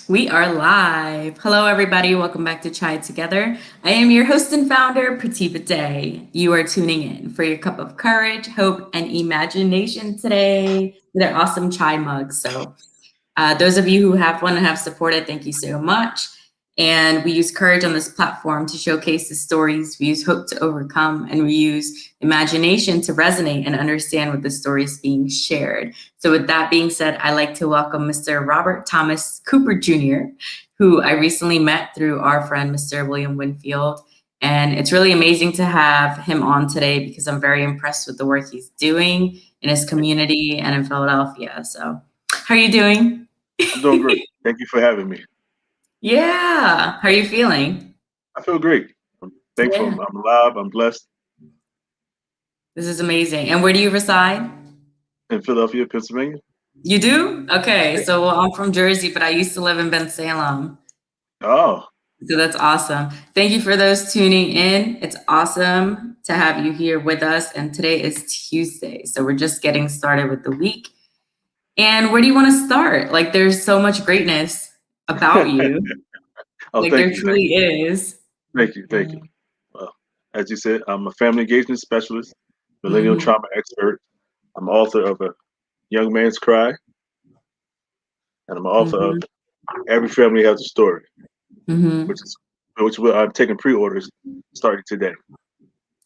We are live. Hello, everybody. Welcome back to Chai Together. I am your host and founder, Prativa Day. You are tuning in for your cup of courage, hope, and imagination today with our awesome chai mugs. Those of you who have one and have supported, thank you so much. And we use courage on this platform to showcase the stories. We use hope to overcome, and we use imagination to resonate and understand what the story is being shared. So, with that being said, I'd like to welcome Mr. Robert Thomas Cooper Jr., who I recently met through our friend, Mr. William Winfield. And it's really amazing to have him on today because I'm very impressed with the work he's doing in his community and in Philadelphia. So, how are you doing? I'm doing great. Thank you for having me. Yeah. How are you feeling? I feel great. I'm thankful. Yeah. I'm alive. I'm blessed This is amazing. And where do you reside? in Philadelphia, Pennsylvania. You do? Okay. Yeah. So well, I'm from Jersey, but I used to live in Bensalem. Oh, So that's awesome. Thank you for those tuning in. It's awesome to have you here with us. And today is Tuesday. So we're just getting started with the week. And where do you want to start? Like, there's so much greatness about you. oh, Like, thank there you, thank truly you, is. thank you, thank you. Well, as you said, I'm a family engagement specialist, millennial Mm-hmm. trauma expert. I'm author of A Young Man's Cry, and I'm author of Mm-hmm. Every Family Has a Story, Mm-hmm. which is I'm taking pre-orders starting today.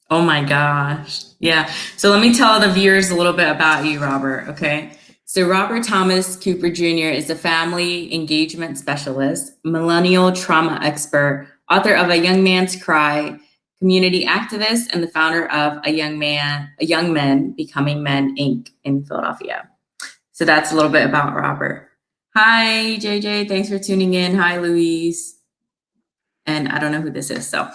Oh my gosh. Yeah. So let me tell the viewers a little bit about you, Robert. Okay. So, Robert Thomas Cooper Jr. is a family engagement specialist, millennial trauma expert, author of A Young Man's Cry, community activist, and the founder of A Young Men Becoming Men Inc. in Philadelphia. So that's a little bit about Robert. Hi, JJ. Thanks for tuning in. Hi, Louise. And I don't know who this is. So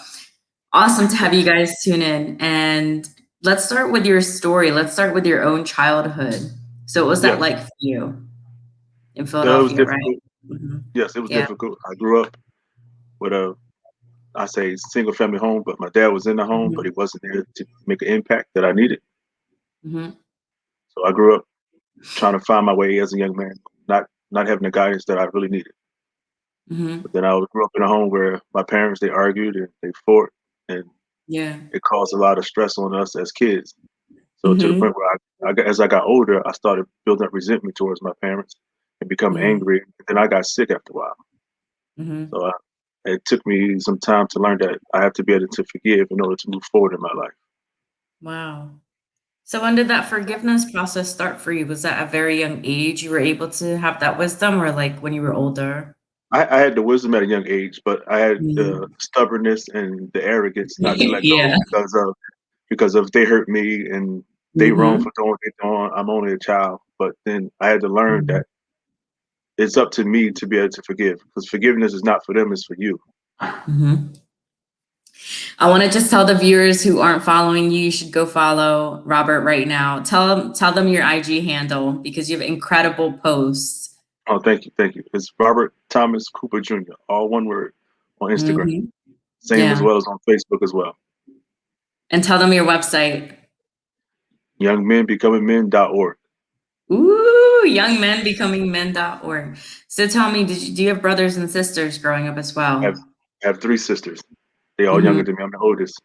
awesome to have you guys tune in. And let's start with your story. Let's start with your own childhood. So, what was that Yes, like for you in it was Philadelphia, right? difficult. Hmm. Yes, it was Yeah. difficult. I grew up with a I say single family home, but my dad was in the home, but Hmm. he wasn't there to make an impact that I needed. Hmm. So I grew up trying to find my way as a young man, not having the guidance that I really needed. Hmm. But then I grew up in a home where my parents they argued and they fought, and Yeah. it caused a lot of stress on us as kids. So to the Hmm. point where as I got older, I started building up resentment towards my parents and become Hmm. angry. And then I got sick after a while. Hmm. So it took me some time to learn that I have to be able to forgive in order to move forward in my life. Wow. So, when did that forgiveness process start for you? Was that at a very young age you were able to have that wisdom, or like when you were older? I had the wisdom at a young age, but I had the Mhm. stubbornness and the arrogance not to let go Yeah. because of they hurt me and they wrong Hmm. for doing what they doing. I'm only a child, but then I had to learn Hmm. that it's up to me to be able to forgive because forgiveness is not for them; it's for you. Hmm. I want to just tell the viewers who aren't following you, you should go follow Robert right now. Tell them your IG handle because you have incredible posts. Oh, thank you. It's Robert Thomas Cooper Jr. All one word on Instagram, Hmm. same as Yeah. well as on Facebook as well. And tell them your website. YoungMenBecomingMen.org. Ooh, youngmenbecomingmen.org. So tell me, do you have brothers and sisters growing up as I have well? I have three sisters. They all younger Hmm. than me. I'm the oldest.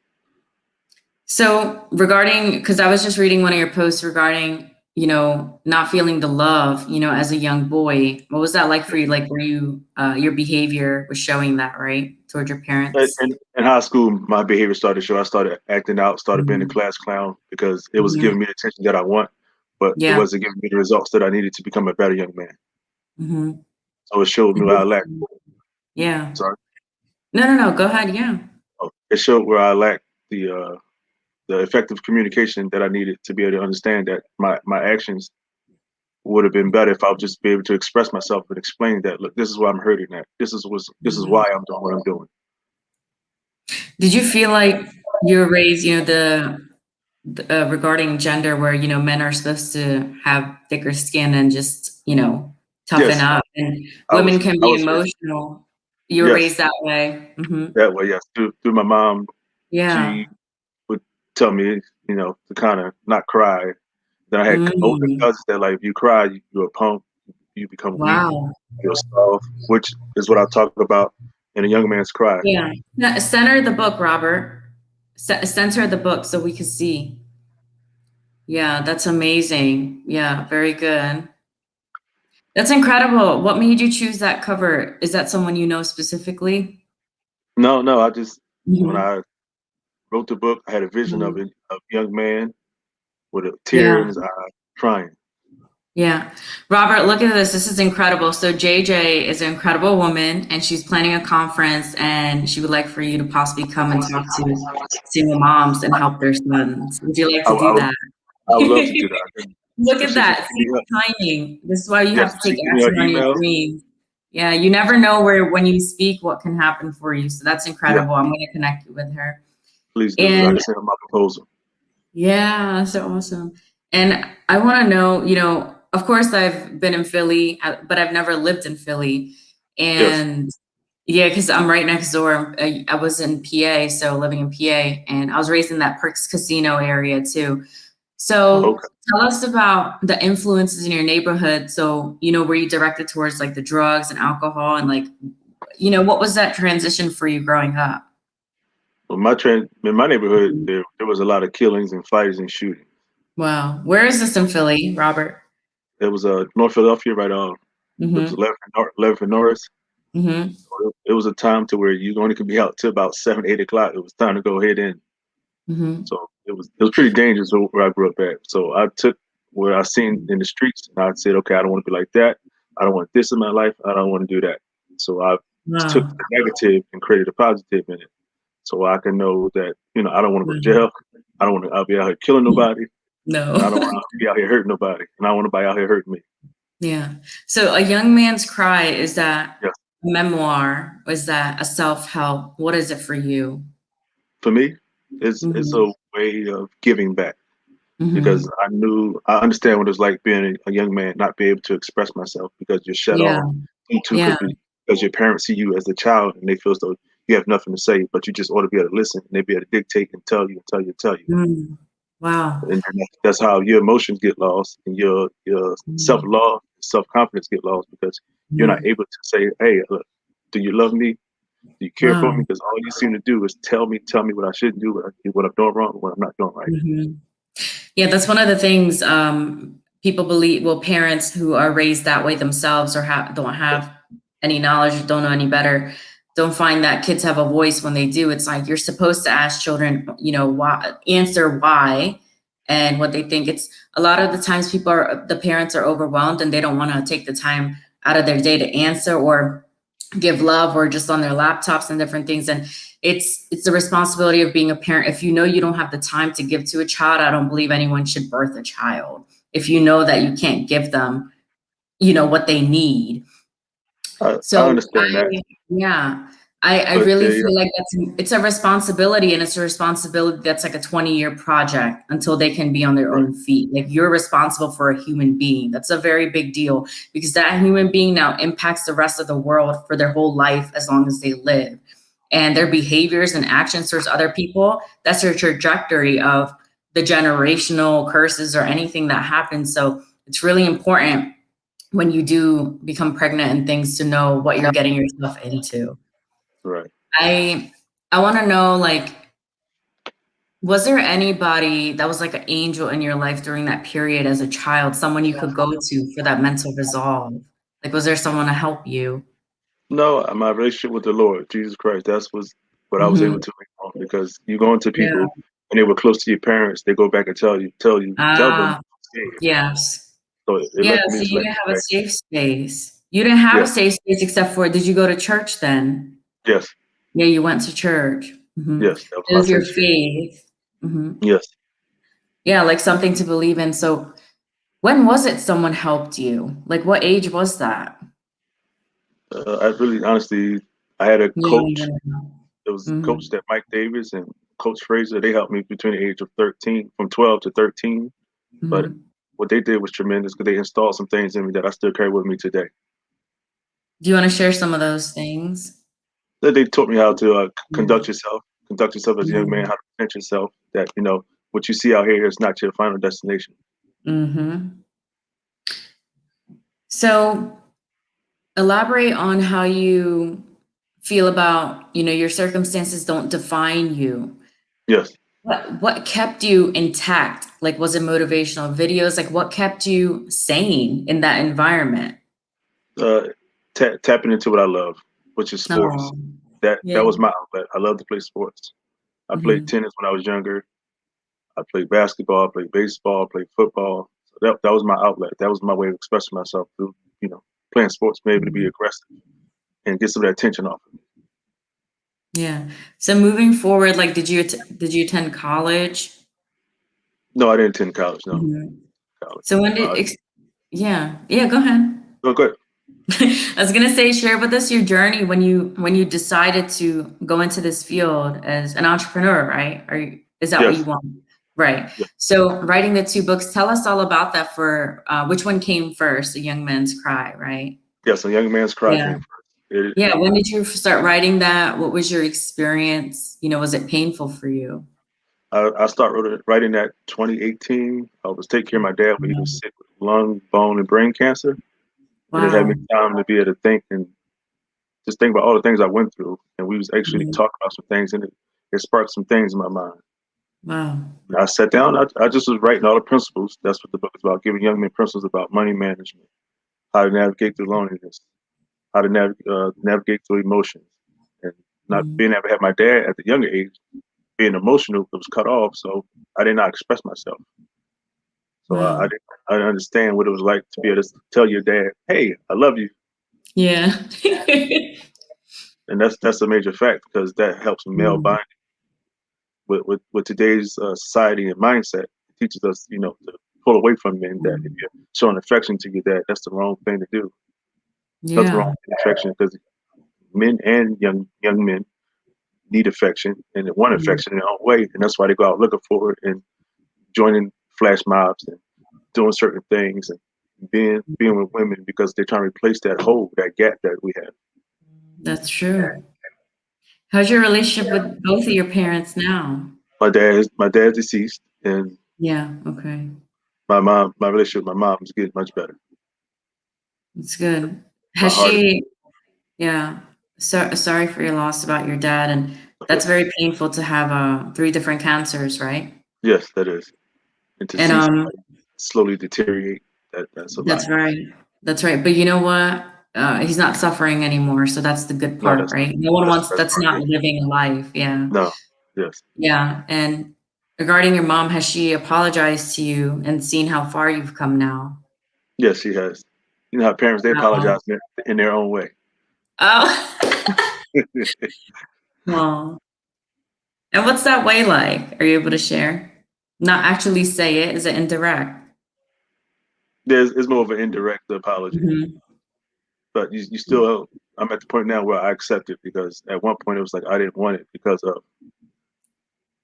So regarding, because I was just reading one of your posts regarding, not feeling the love, as a young boy. What was that like for you? Like, were you, your behavior was showing that, right, towards your parents? In high school, my behavior started to show. I started acting out, started being a Mhm. class clown because it was Mhm. giving me the attention that I want, but it Yeah. wasn't giving me the results that I needed to become a better young man. Mhm. So it showed me where I lacked. Yeah. Sorry, No, no, no. Go ahead. Yeah. it showed where I lacked the effective communication that I needed to be able to understand that my actions would have been better if I would just be able to express myself and explain that look, this is why I'm hurting at. This is Mhm. why I'm doing what I'm doing. Did you feel like you were raised, regarding gender, where men are supposed to have thicker skin and just toughen Yes, up, and women can I be was emotional? You were yes raised that way. Hmm. that way. Yes, through my mom, Yeah. she would tell me, to kind of not cry. Then I had older Mm. cousins that like, if you cry, you're a punk. you become weak, Wow. you're soft, which is what I talk about in A Young Man's Cry. Yeah. Center the book, Robert. Center the book so we can see. Yeah, that's amazing. Yeah, very good. That's incredible. What made you choose that cover? Is that someone you know specifically? No, no, I just when Hmm. I wrote the book, I had a vision of Hmm. a young man with a tear in Yeah. his eye, crying. Yeah. Robert, look at this. This is incredible. So JJ is an incredible woman and she's planning a conference and she would like for you to possibly come and talk to single moms and help their sons. Would you like I, to do I would that? I would love to do that. Look Can at she just that. give See me her, the timing. This is why you yes, have to can take she give me her action on your email? dreams. Yeah, you never know where when you speak what can happen for you. So that's Yeah, incredible. I'm going to connect you with her. please do. I And can send her my proposal. yeah, so awesome. And I want to know, of course I've been in Philly, but I've never lived in Philly. Yes. And yeah, because I'm right next door. I was in PA, so living in PA, and I was raised in that Perks Casino area too. Oh, So okay. tell us about the influences in your neighborhood. So, were you directed towards like the drugs and alcohol and like, what was that transition for you growing up? Well, in my neighborhood, there was a lot of killings and fights and shooting. Wow. Where is this in Philly, Robert? There was North Philadelphia, right on. It was Mm-hmm. 11th and Norris. Mm-hmm. It was a time to where you only could be out till about 7, 8 o'clock. It was time to go ahead in. Mm-hmm. So it was pretty dangerous where I grew up at. So I took what I seen in the streets and I said, okay, I don't want to be like that. I don't want this in my life. I don't want to do that. So I took Wow. the negative and created a positive in it. So I can know that, I don't want to go to Wow. jail. I don't want to I'll be out here killing nobody. And I don't No. want to be out here hurting nobody. And I don't want nobody out here hurting me. Yeah. So A Young Man's Cry, is that Yes. a memoir? Is that a self-help? What is it for you? For me, it's Mm-hmm. a way of giving back because Mm-hmm. I understand what it's like being a young man, not be able to express myself because you're shut Yeah. off due to Yeah. because your parents see you as a child and they feel as though you have nothing to say, but you just ought to be able to listen and they be able to dictate and tell you and tell you and tell you. Mm. Wow. And that's how your emotions get lost and your self Mm. love, self confidence get lost because you're not Mm. able to say, "Hey, look, do you love me? Do you care for me?" Wow. Because all you seem to do is tell me what I shouldn't do, what I'm doing wrong, what I'm not doing right. Mhm. Yeah, that's one of the things people believe. Well, parents who are raised that way themselves or don't Yes, have any knowledge, or don't know any better, don't find that kids have a voice when they do. It's like you're supposed to ask children, why, answer why, and what they think. It's a lot of the times the parents are overwhelmed and they don't want to take the time out of their day to answer or give love or just on their laptops and different things. And it's the responsibility of being a parent. If you know you don't have the time to give to a child, I don't believe anyone should birth a child if you know that you can't give them what they need. I So understand that, yeah, I but really feel like it's a responsibility, and it's a responsibility that's like a 20-year project until they can be on their right, own feet. Like you're responsible for a human being. That's a very big deal because that human being now impacts the rest of the world for their whole life as long as they live. And their behaviors and actions towards other people, that's their trajectory of the generational curses or anything that happens. So it's really important when you do become pregnant and things to know what you're getting yourself into. right. I I want to know, like, was there anybody that was like an angel in your life during that period as a child, someone you could go to for that mental resolve? Like, was there someone to help you? No, my relationship with the Lord, Jesus Christ, that's was what I was able Hmm. to make on because you go into Yeah. people and they were close to your parents, they go back and tell them, Ah, hey. yes. So it Yeah, left me so to you like, didn't have a okay, safe space. You didn't have a yes, safe space except for, did you go to church then? yes, Yeah, you went to church. yes, that was It my was your safe space. faith. Hmm. Yes. Yeah, like something to believe in. So when was it someone helped you? Like what age was that? I really, honestly, I had a Yeah, you coach. don't know. There was a Mhm. coach that Mike Davis and Coach Fraser. They helped me between the age of 13, from 12 to 13. But Mhm. what they did was tremendous because they installed some things in me that I still carry with me today. Do you want to share some of those things? They taught me how to Mhm. conduct yourself as a young man, how to present yourself. That what you see out here is not your final destination. Mhm. So elaborate on how you feel about, your circumstances don't define you. Yes. What kept you intact? Like, was it motivational videos? Like, what kept you sane in that environment? Uh, tapping into what I love, which is sports. Oh, That yeah. was my outlet. I love to play sports. I played Mhm. tennis when I was younger. I played basketball, I played baseball, I played football. So that was my outlet. That was my way of expressing myself through, playing sports, being able to be Mhm. aggressive and get some of that tension off of me. Yeah. So moving forward, like, did you attend college? No, I didn't attend college. No, Mhm. college. So when Uh, yeah. Yeah, go ahead. no, good. I was gonna say, share with us your journey when you decided to go into this field as an entrepreneur, right? Is that what you Yes, want? Right. yes, So writing the two books, tell us all about that. For which one came first? A Young Man's Cry, right? yes. A young man's cry Yeah. came first. It, Yeah. When did you start writing that? What was your experience? Was it painful for you? I started writing that 2018. I was taking care of my dad when he was sick with lung, bone, and brain cancer, and it had me Wow. time to be able to think and just think about all the things I went through. And we was actually Mhm. talking about some things, and it sparked some things in my mind. Wow. And I sat down. I just was writing all the principles. That's what the book is about: giving young men principles about money management, how to navigate through loneliness, how to navigate through emotions, and not Mhm. being able to have my dad at the younger age being emotional, it was cut off, so I did not express myself. So I Wow. didn't I didn't understand what it was like to be able to tell your dad, "Hey, I love you," Yeah. and that's a major fact because that helps male Mhm. bond with today's society and mindset. It teaches us, to pull away from men. That if Mhm. you're showing affection to your dad, that's the wrong thing to do. Nothing wrong Yeah. with affection because men and young men need affection and they want Mhm. affection in their own way, and that's why they go out looking for it and joining flash mobs and doing certain things and being with women because they're trying to replace that hole, that gap that we have. That's true. How's your relationship with both of your parents now? My dad's deceased, and Yeah, okay. my relationship with my mom is getting much better. That's good. My Has heart is she Yeah. Sorry for your loss about your dad, and okay. that's very painful to have, 3 different cancers, right? Yes, that is. And to And, see somebody slowly deteriorate, that's a lot. that's right. That's right, but you know what? He's not suffering anymore, so that's the good No, part, that's right? No one that's the wants best that's part. not Yeah. living a life, yeah. No. Yes. Yeah, and regarding your mom, has she apologized to you and seen how far you've come now? Yes, she has. You know how parents they Wow. apologize in their own way. Oh. Aw. And what's that way like? Are you able to share? Not actually say it, is it indirect? It's more of an indirect apology, Mhm. but you still. I'm at the point now where I accept it because at one point it was like I didn't want it because of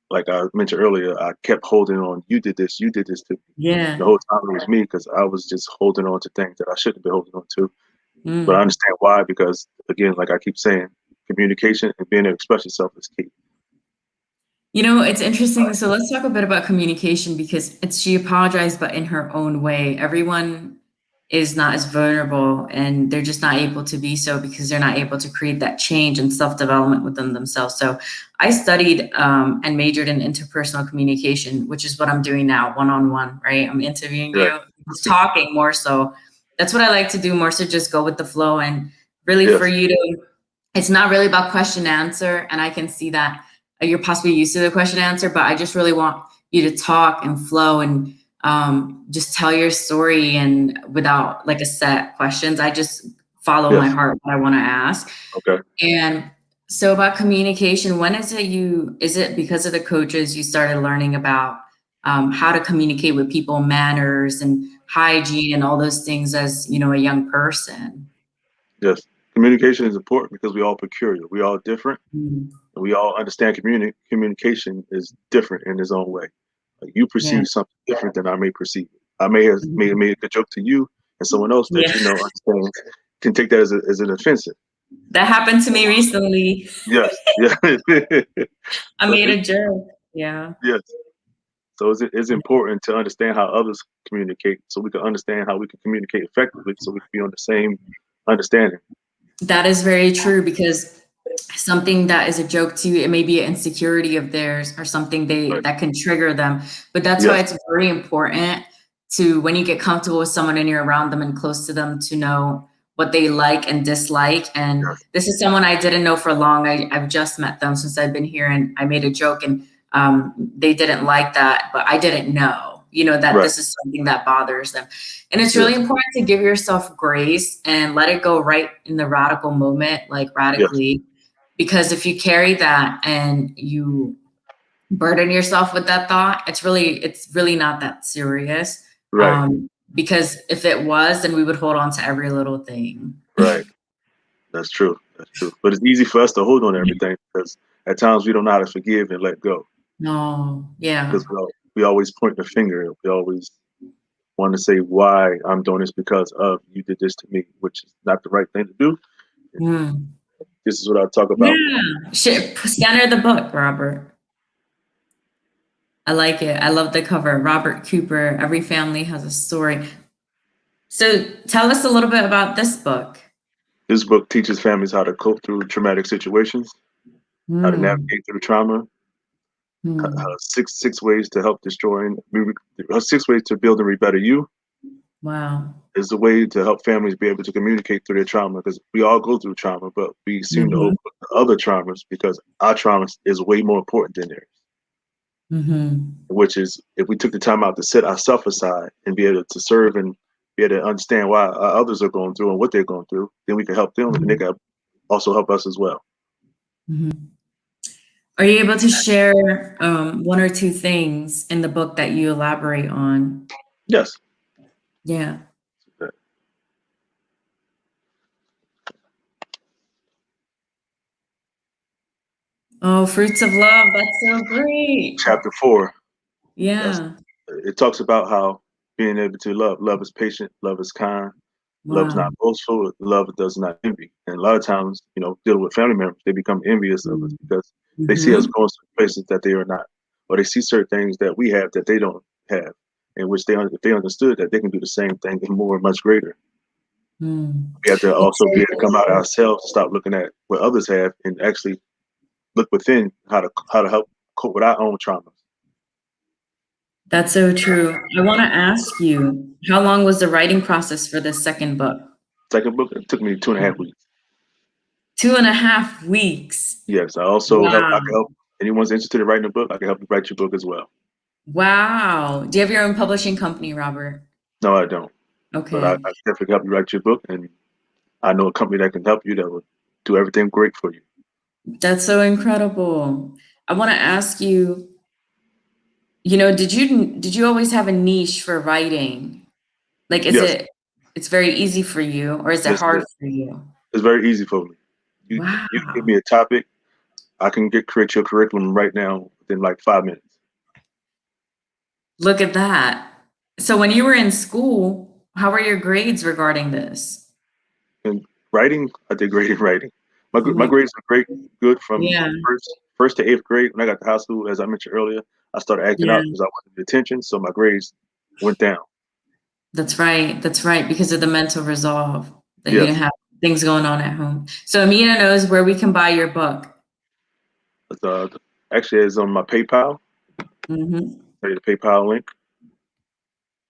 like I mentioned earlier, I kept holding on. You did this to me. The Yeah. whole time it was me because I was just holding on to things that I shouldn't be holding on to. But I Mm. understand why because again, like I keep saying, communication and being able to express yourself is key. It's interesting. So let's talk a bit about communication because she apologized, but in her own way. Everyone is not as vulnerable and they're just not able to be so because they're not able to create that change and self-development within themselves. So I studied and majored in interpersonal communication, which is what I'm doing now, one-on-one, right? I'm interviewing Right. you, just talking more so. That's what I like to do more so just go with the flow and really for Yes. you to it's not really about question answer, and I can see that you're possibly used to the question answer, but I just really want you to talk and flow and just tell your story and without like a set questions. I just follow my Yes. heart what I want to ask. Okay. And so about communication, when is it because of the coaches you started learning about how to communicate with people, manners and hygiene and all those things as a young person? Yes. Communication is important because we all peculiar. We all different. Mm, And we all understand communication is different in its own way. Like you yeah. perceive something different than I may perceive it. I may have Mhm. made a joke to you, and someone else that Yeah. understands can take that as an offensive. That happened to me recently. Yes, yeah. I So made a joke. Yeah. yes. So it's important to understand how others communicate, so we can understand how we can communicate effectively, so we can be on the same understanding. That is very true because something that is a joke to you, it may be an insecurity of theirs or something Right. that can trigger them. But that's why Yes. it's very important to, when you get comfortable with someone and you're around them and close to them, to know what they like and dislike. And Yes. this is someone I didn't know for long. I've just met them since I've been here, and I made a joke, and they didn't like that, but I didn't know, that Right. this is something that bothers them. And it's really Yes. important to give yourself grace and let it go right in the radical moment, like Yes. radically, because if you carry that and you burden yourself with that thought, it's really not that serious. Right. Because if it was, then we would hold on to every little thing. Right. That's true. That's true. But it's easy for us to hold on to everything because at times we don't know how to forgive and let go, No, yeah. because we always point the finger. We always want to say why I'm doing this because of you did this to me, which is not the right thing to do. Mm. This is what I talk about. Yeah. Scanner the book, Robert. I like it. I love the cover. Robert Cooper, Every Family Has a Story. So tell us a little bit about this book. This book teaches families how to cope through traumatic situations, how to Mm. navigate through trauma, Mm. six ways to help destroy, 6 ways to build and better you. Wow. Is a way to help families be able to communicate through their trauma, because we all go through trauma, but we seem to Mm-hmm. overlook the other traumas because our trauma is way more important than theirs. Mm-hmm. Which is, if we took the time out to set ourselves aside and be able to serve and be able to understand why others are going through and what they're going through, then we can help them and they can also help us as well. Mm-hmm. Are you able to share one or two things in the book that you elaborate on? Yes. Yeah. Oh, Fruits of Love. That's so great. Chapter 4. Yes. Yeah. It talks about how being able to love is patient, love is kind, love is not Wow. boastful, love does not envy. And a lot of times, dealing with family members, they become envious of us because they see us Mm-hmm. going to places that they are not, or they see certain things that we have that they don't have, in which if they understood that they can do the same thing and more, much greater. Mm. We have to That's also be able to so, come out ourselves, stop looking at what others have, and actually look within how to help cope with our own traumas. that's so true. I want to ask you, how long was the writing process for this second book? Second book, it took me 2.5 weeks. 2.5 weeks. Yes, I can Wow. help anyone's interested in writing a book. I can help you write your book as well. Wow. Do you have your own publishing company, Robert? No, I don't, but I Okay. definitely help you write your book, and I know a company that can help you that will do everything great for you. That's so incredible. I want to ask you, did you always have a niche for writing? Like, Yes, it's very easy for you, or is it yes, it hard is. for you? It's very easy for me. You give Wow. me a topic, I can create your curriculum right now within like 5 minutes. Look at that. So when you were in school, how were your grades regarding this? And writing, I did great in writing. My Mhm. grades were good from Yeah, first to eighth grade. When I got to high school, as I mentioned earlier, I started acting yeah. out because I wanted the attention, so my grades went down. That's right. That's right. Because of the mental resolve that you didn't Yes, have things going on at home. So Amina knows where we can buy your book. but, actually, it's on my PayPal. Hmm. Tell you the PayPal link.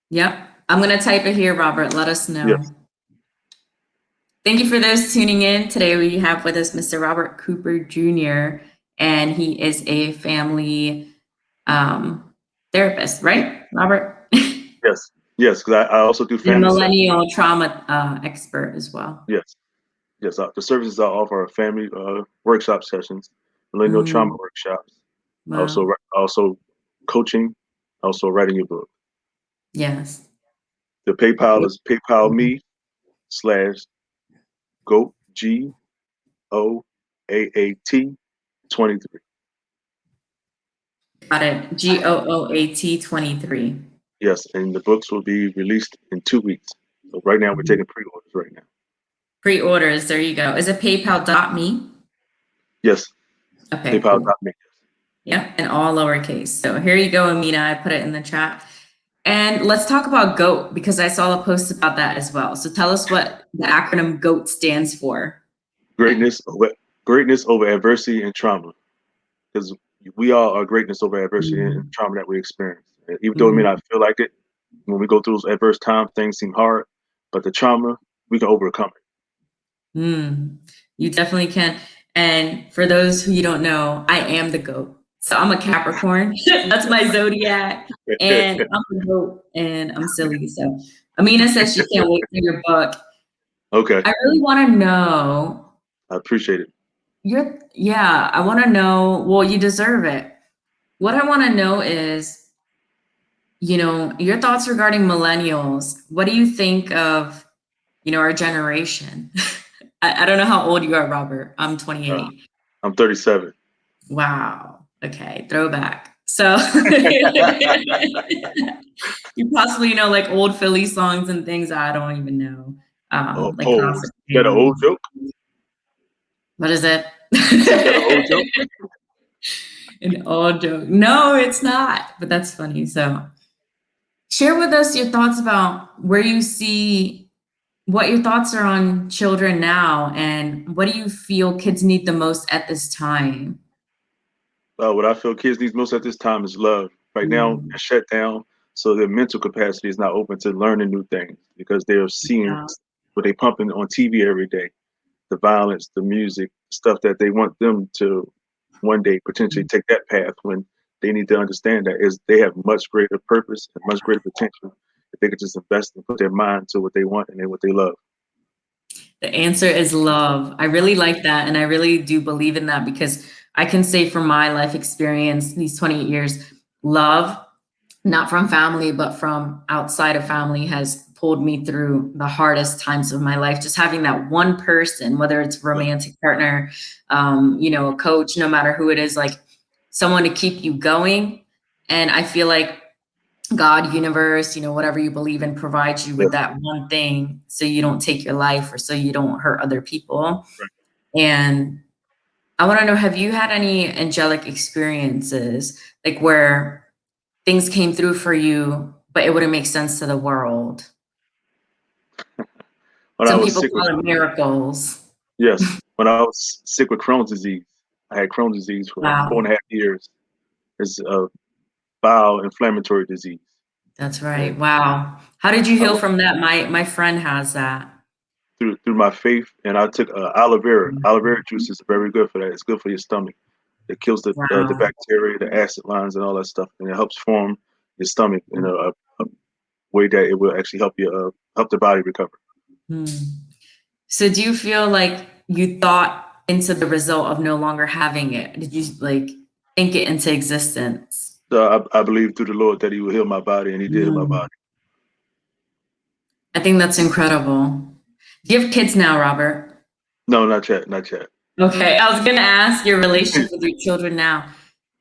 Yep. I'm going to type it here, Robert. Let us Yes, know. Thank you for those tuning in. Today we have with us Mr. Robert Cooper Jr., and he is a family therapist, right, Robert? yes, yes. Because I also do And a family sessions. millennial trauma expert as well. Yes, yes. The services I offer are family workshop sessions, millennial trauma Mm, workshops. wow. Also coaching, also writing your book. Yes. The PayPal is PayPal me slash GOAT GOAAT 23. Got it. GOOAT 23. Yes, and the books will be released in 2 weeks. So right now we're Mhm. taking pre-orders right now. Pre-orders. There you go. Is it PayPal.me? Yes, Okay, cool. PayPal.me. Yep, and all lowercase. So here you go, Amina. I put it in the chat. And let's talk about GOAT, because I saw a post about that as well. So tell us what the acronym GOAT stands for. Greatness over greatness over adversity and trauma, because we all are greatness over adversity and Mm. trauma that we experience. And even though it may Mm. not feel like it, when we go through those adverse times, things seem hard, but the trauma, we can overcome it. Mm. You definitely can. And for those who you don't know, I am the GOAT. So I'm a Capricorn. That's my zodiac. And I'm the GOAT, and I'm silly. So Amina says she can't wait for your book. Okay, I really want to know I appreciate it. yeah, I want to know, well, you deserve it. What I want to know is, your thoughts regarding millennials. What do you think of, our generation? I don't know how old you are, Robert. I'm Uh, 28. I'm 37. Wow. Okay, throwback. So you possibly know like old Philly songs and things I don't even know. Oh, Like oh, is classic that an old things. joke? What is it? Is that an old joke? An old joke. No, it's not. But that's funny. So share with us your thoughts about where you see what your thoughts are on children now, and what do you feel kids need the most at this time? What I feel kids need most at this time is love. Right now, Mm, they're shut down, so their mental capacity is not open to learning new things because they're seeing yeah. what they pumping on TV every day, the violence, the music, stuff that they want them to one day potentially take that path when they need to understand that is they have much greater purpose and much greater potential if they could just invest and put their mind to what they want and what they love. The answer is love. I really like that. And I really do believe in that, because I can say from my life experience, these 28 years, love, not from family, but from outside of family, has pulled me through the hardest times of my life. Just having that one person, whether it's a romantic partner, a coach, no matter who it is, like someone to keep you going. And I feel like God, universe, whatever you believe in, provides you Yeah, with that one thing so you don't take your life, or so you don't hurt other people. right. And I want to know, have you had any angelic experiences, like where things came through for you, but it wouldn't make sense to the world? When I Some was people sick with call it miracles. Yes, when I was sick with Crohn's disease, I had Crohn's disease for four Wow, and a half years. It's a bowel inflammatory disease, that's and right. Wow. How did you I heal went from that? My friend has that. through my faith, and I took aloe vera. Aloe vera juice is very good for that. It's good for your stomach. It kills the Wow. bacteria, the acid lines, and all that stuff, and it helps form your stomach in a way that it will actually help you help the body recover. Hmm. So do you feel like you thought into the result of no longer having it? Did you like think it into existence? So I believe through the Lord that He will heal my body, and He did heal my Mm. body. I think that's incredible. Do you have kids now, Robert? No, not yet, not yet. Okay, I was gonna ask your relationship with your children now.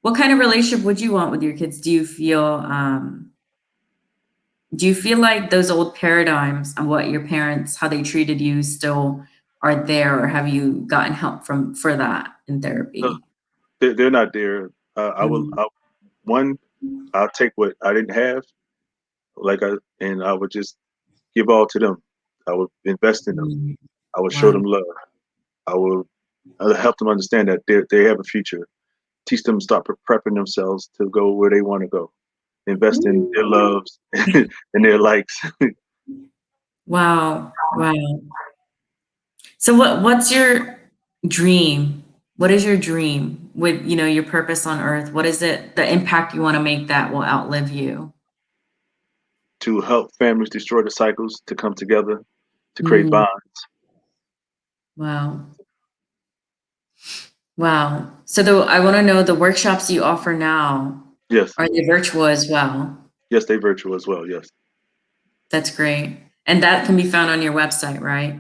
What kind of relationship would you want with your kids? Do you feel like those old paradigms of what your parents, how they treated you, still are there, or have you gotten help for that in No, therapy? they're not there. I will. Mm, One, I'll take what I didn't have, and I would just give all to them. I would invest in them. mm, I would show wow. them love. I would help them understand that they have a future. Teach them to start prepping themselves to go where they want to go. Invest in their loves and their likes. Wow. Wow. So what's your dream? What is your dream with, your purpose on earth? What is it, the impact you want to make that will outlive you? To help families destroy the cycles, to come together, to create Mm, bonds. wow. Wow. So I want to know, the workshops you offer now, Yes, are they virtual as well? yes, they virtual as well. Yes. That's great. And that can be found on your website, right?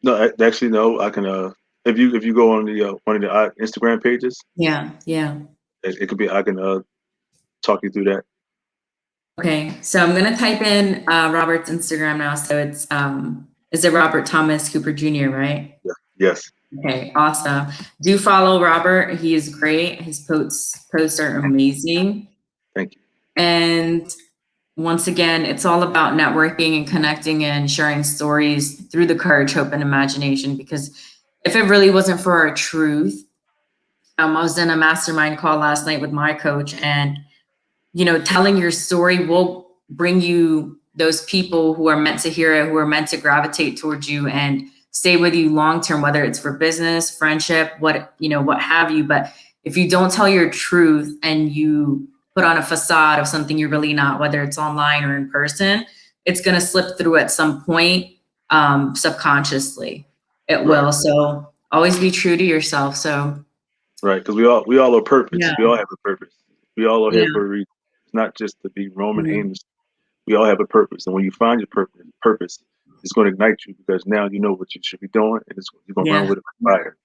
No, actually, no. I can. If you go on the one of the Instagram pages, Yeah, yeah. it could be. I can talk you through that. Okay. So I'm gonna type in Robert's Instagram now. So it's is it Robert Thomas Cooper Jr., right? Yeah. Yes. Okay, awesome. Do follow Robert. He is great. His posts are amazing. Thank you. And once again, it's all about networking and connecting and sharing stories through the courage, hope, and imagination. Because if it really wasn't for our truth, I was in a mastermind call last night with my coach, and telling your story will bring you those people who are meant to hear it, who are meant to gravitate towards you and stay with you long term, whether it's for business, friendship, what have you. But if you don't tell your truth and you put on a facade of something you're really not, whether it's online or in person, it's going to slip through at some point, subconsciously. It will. Right. So always be true to yourself. So Right, because we all are purpose. yeah, We all have a purpose. We all are yeah, here for a reason. It's not just to be roaming mhm, aimless. We all have a purpose, and when you find your purpose, it's going to ignite you because now you know what you should be doing, and you're going to run yeah. with it with fire.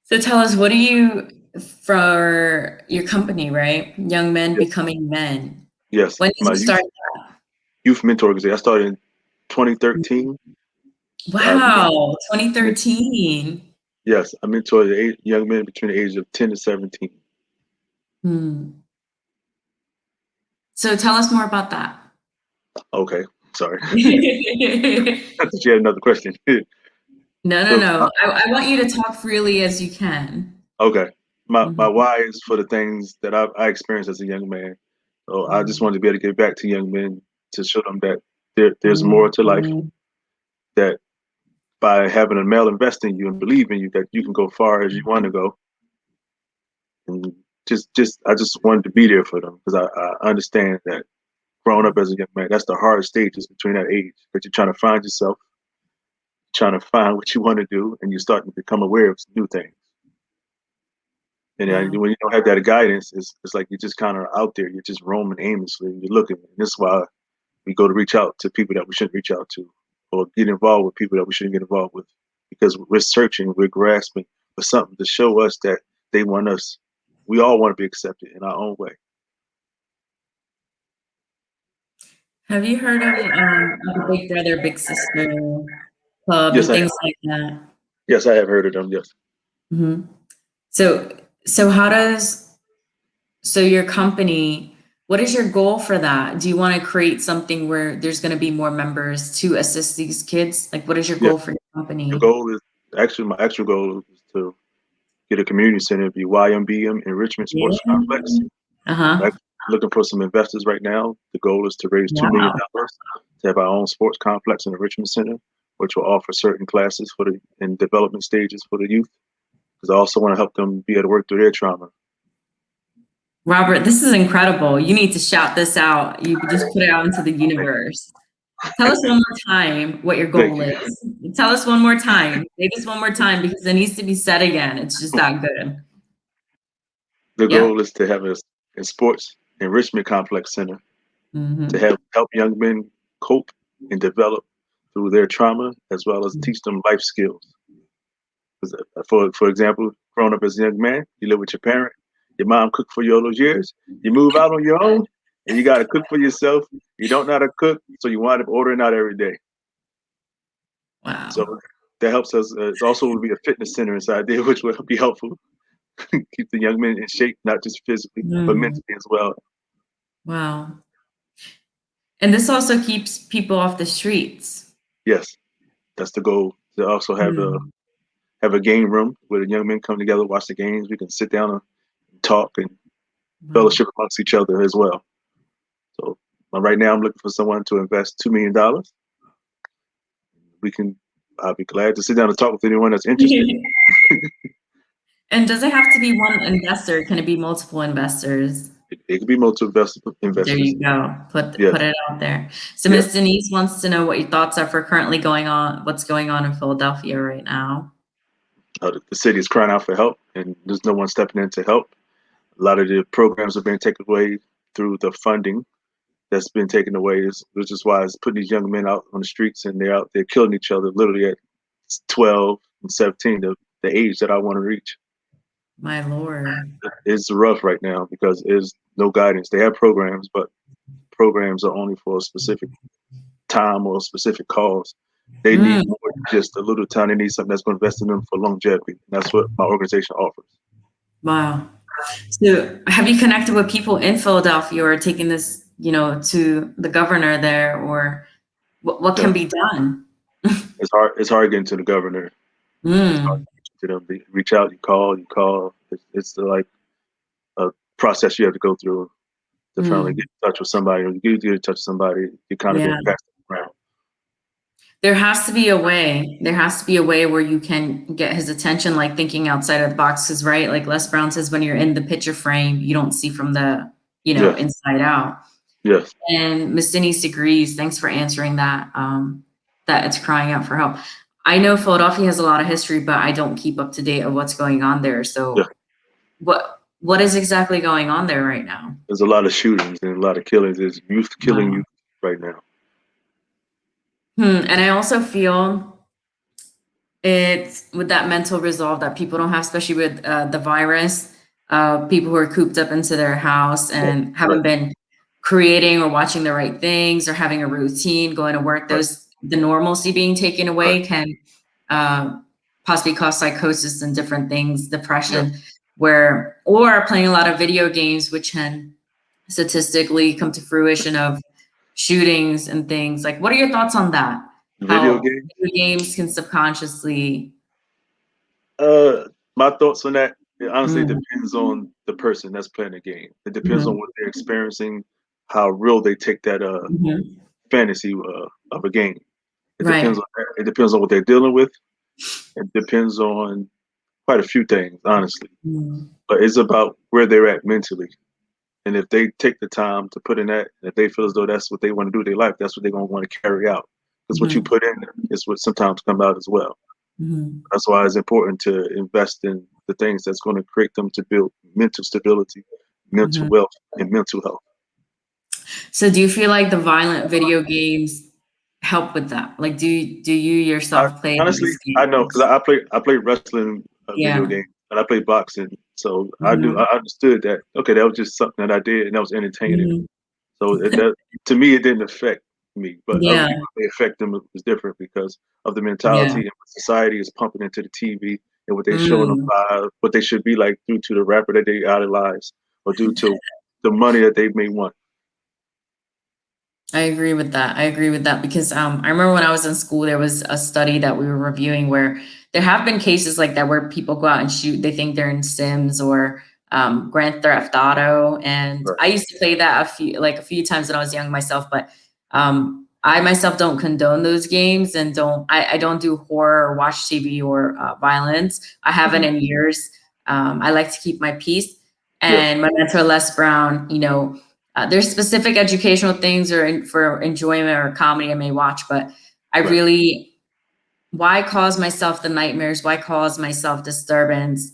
So tell us, what do you, for your company, right? Young Men Yes, Becoming Men. yes. When did My you start youth mentor organization. I started in that? 2013. Wow, Men- 2013. yes, I mentor young men between the ages of 10 to 17. Hmm. So tell us more about that. Okay, sorry. No, I thought you had another question. no, So, no. I want you to talk freely as you can. okay. My Mhm. why is for the things that I experienced as a young man. So I just Mm. wanted to be able to give back to young men to show them that there's more to life, Mhm. that by having a male invest in you and believe in you, that you can go far as you want to go. And I just wanted to be there for them because I understand that growing up as a young man, that's the hardest stages between that age, because you're trying to find yourself, trying to find what you want to do, and you're starting to become aware of new things. And Wow. when you don't have that guidance, it's like you're just kind of out there. You're just roaming aimlessly. And you're looking. And this is why we go to reach out to people that we shouldn't reach out to, or get involved with people that we shouldn't get involved with, because we're searching, we're grasping for something to show us that they want us. We all want to be accepted in our own way. Have you heard of the Big Brother, Big Sister club Yes, and I things like that? yes I have heard of them. Yes. Hmm. So how does So your company, what is your goal for that? Do you want to create something where there's going to be more members to assist these kids? Like, what is your Yeah. goal for your The company? goal is actually my actual goal is to get a community center, the YMBM Enrichment Sports Yeah. Complex. I'm Uh-huh. actually looking for some investors right now. The goal is to raise Wow. $2 million to have our own sports complex in the Richmond Center, which will offer certain classes for the in development stages for the youth. Because I also want to help them be able to work through their trauma. Robert, this is incredible. You need to shout this out. You just put it out into the Thank universe. Tell us one more time what your thank goal you. is. Tell us one more time. Say this one more time because it needs to be said again. It's just that good. The Yep. goal is to have a sports enrichment complex center to Hmm. help young men cope and develop through their trauma, as well as teach them life skills. 'Cause, for example, growing up as a young man, you live with your parent, your mom cooked for you all those years. You move out on your own, and you got to cook for yourself. You don't know how to cook, so you wind up ordering out every day. Wow. So that helps us. It's also will be a fitness center inside there, which will be helpful. Keep the young men in shape, not just physically, but Mm. mentally as well. Wow. And this also keeps people off the streets. Yes, that's the goal. To also Mm. have a game room where the young men come together, watch the games. We can sit down and talk and Wow. fellowship amongst each other as well. So right now, I'm looking for someone to invest $2 million. We can. I'll be glad to sit down and talk with anyone that's interested. And does it have to be one investor? Can it be multiple investors? It could be multiple There investors. you go. Put Yes, it out there. So yes. Miss Denise wants to know what your thoughts are for currently what's going on in Philadelphia right now. The city is crying out for help, and there's no one stepping in to help. A lot of the programs are being taken away through the funding that's been taken away, which is why it's putting these young men out on the streets, and they're out there killing each other literally at 12 and 17, the age that I want to reach. My Lord. It's rough right now because there's no guidance. They have programs, but programs are only for a specific time or a specific cause. They need Mm. more just a little time. They need something that's going to invest in them for longevity. That's what my organization offers. Wow. So have you connected with people in Philadelphia or taking this, to the governor there, or what Yeah, can be done? it's hard. It's hard getting to the governor. It's hard Mm, to them. They reach out. You call. You call. It's like a process you have to go through to finally get mm, in touch with somebody. When you get in touch with somebody, you kind of yeah. been passed around. There has to be a way. There has to be a way where you can get his attention, like thinking outside of the boxes, right? Like Les Brown says, when you're in the picture frame, you don't see from the, Yes. inside out. Yes. And Miss Denise agrees. Thanks for answering that. That it's crying out for help. I know Philadelphia has a lot of history, but I don't keep up to date of what's going on there. Yeah. So what is exactly going on there right now? There's a lot of shootings and a lot of killings. There's youth killing Wow. youth right now. And I also feel it's with that mental resolve that people don't have, especially with the virus. People who are cooped up into their house Right. and Right. haven't been creating or watching the right things or having a routine, going to work. Right. The normalcy being taken Right. away can uh, possibly cause psychosis and different things, Yes. depression, or playing a lot of video games, which can statistically come to fruition of shootings and things. Like, what are your thoughts on that? Video How games. video games can subconsciously. Uh, my thoughts on that. It honestly Mm, depends on the person that's playing the game. It depends on mhm, what they're experiencing, how real they take that mhm. fantasy of a game. It depends Right. on that. It depends on what they're dealing with. It depends on quite a few things, honestly. Mm, But it's about where they're at mentally. And if they take the time to put in that, if they feel as though that's what they want to do with their life, that's what they're going to want to carry out. Because what you mhm, put in is what sometimes come out as well. mhm, That's why it's important to invest in the things that's going to create them to build mental stability, mental mhm. wealth, and mental health. So do you feel like the violent video games help with that? Like, do you I yourself play honestly, these I know because games? I play wrestling video Yeah. games and I play boxing, so Mhm, I understood that. Okay, that was just something that I did and that was entertaining. mhm. So that to me, it didn't affect me, but other Yeah, people may affect them is different because of the yeah. mentality and what society is pumping into the TV and what they're showing them Mm. live, what they should be like due to the rapper that they idolize or due to the money that they may want. I agree with that. I agree with that because I remember when I was in school, there was a study that we were reviewing where there have been cases like that where people go out and shoot. They think they're in Sims or Grand Theft Auto, and Right. I used to play that a few times when I was young myself. But I myself don't condone those games and I don't do horror or watch TV or violence. I haven't Hmm. in years. I like to keep my peace. Yes. And my mentor Les Brown, there's specific educational things for enjoyment or comedy I may watch, but I Right. really, why cause myself the nightmares? Why cause myself disturbance?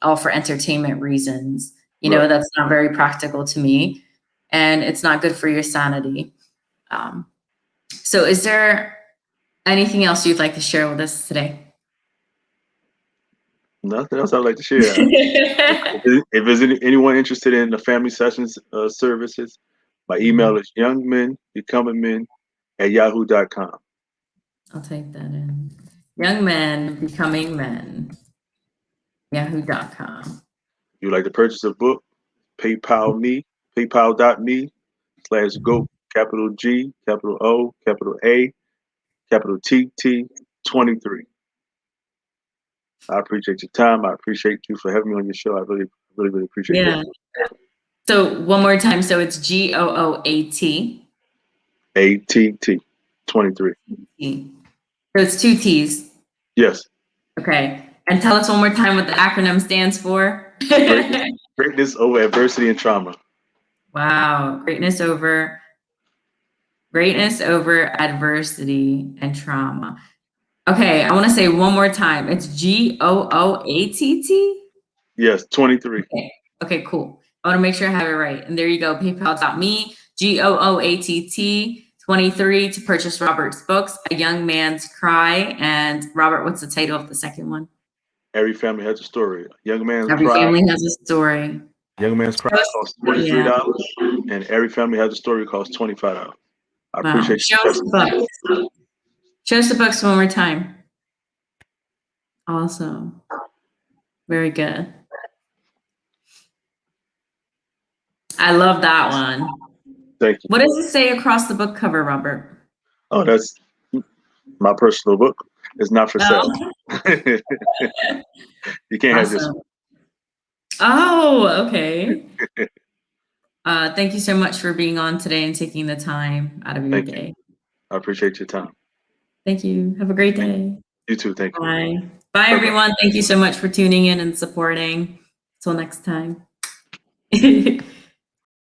All for entertainment reasons. Right. That's not very practical to me, and it's not good for your sanity. Um, so, is there anything else you'd like to share with us today? Nothing else I'd like to share. If there's anyone interested in the family sessions services, my email Mhm. is youngmenbecomingmen@yahoo.com. I'll take that in. Young men becoming men. Yahoo.com. If you'd like to purchase a book, PayPal me, paypal.me/GOAT, capital G, capital O, capital A, capital TT 23. I appreciate your time. I appreciate you for having me on your show. I really, really, really appreciate that. Yeah. So one more time. So it's GOOAT. ATT 23. So it's two T's. Yes. Okay. And tell us one more time what the acronym stands for. Greatness, greatness over adversity and trauma. Wow. Greatness over adversity and trauma. Okay. I want to say one more time. It's GOOATT. Yes, 23. Okay. Okay, cool. I want to make sure I have it right. And there you go. PayPal.me, GOOATT 23 to purchase Robert's books, A Young Man's Cry. And Robert, what's the title of the second one? Every family has a story. Young man's Every cry. family has a story. Young man's cry Show us, costs $43, yeah. and every family has a story costs $25. I Wow. appreciate Show you. us the books. Show us the books one more time. Awesome. Very good. I love that one. Thank you. What does it say across the book cover, Robert? Oh, that's my personal book. It's not for sale. Oh, You can't have this. awesome. Oh, okay. Thank you so much for being on today and taking the time out of your Thank you. day. I appreciate your time. Thank you. Have a great day. You too. Thank you. Bye. Bye, Bye-bye. everyone. Thank you so much for tuning in and supporting. Till next time.